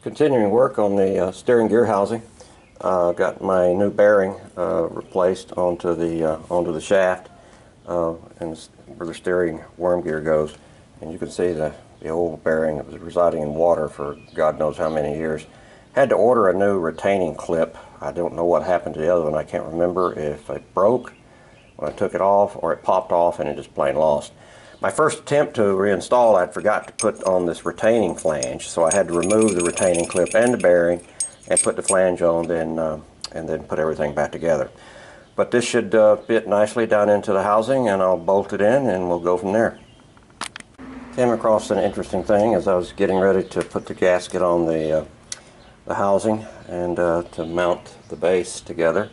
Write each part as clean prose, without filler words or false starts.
Continuing work on the steering gear housing. Got my new bearing replaced onto the shaft and where the steering worm gear goes. And you can see the old bearing that was residing in water for God knows how many years. Had to order a new retaining clip. I don't know what happened to the other one. I can't remember if it broke when I took it off or it popped off and it just plain lost. My first attempt to reinstall, I'd forgot to put on this retaining flange, so I had to remove the retaining clip and the bearing and put the flange on, and then put everything back together. But this should fit nicely down into the housing, and I'll bolt it in and we'll go from there. Came across an interesting thing as I was getting ready to put the gasket on the housing and to mount the base together.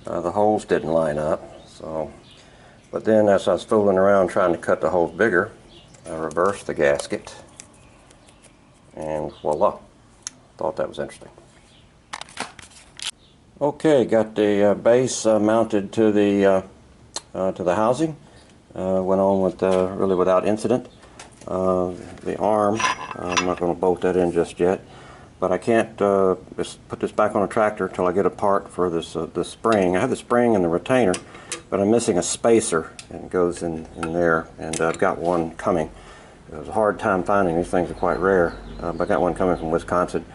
The holes didn't line up, but then as I was fooling around trying to cut the holes bigger, I reversed the gasket and voila. Thought that was interesting. Okay, got the base mounted to the housing. Went on with really without incident. The arm, I'm not going to bolt that in just yet, but I can't just put this back on a tractor until I get a part for this the spring. I have the spring and the retainer, but I'm missing a spacer, and it goes in there, and I've got one coming. It was a hard time finding. These things are quite rare, but I got one coming from Wisconsin.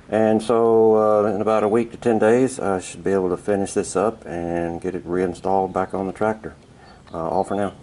And so in about a week to 10 days, I should be able to finish this up and get it reinstalled back on the tractor. All for now.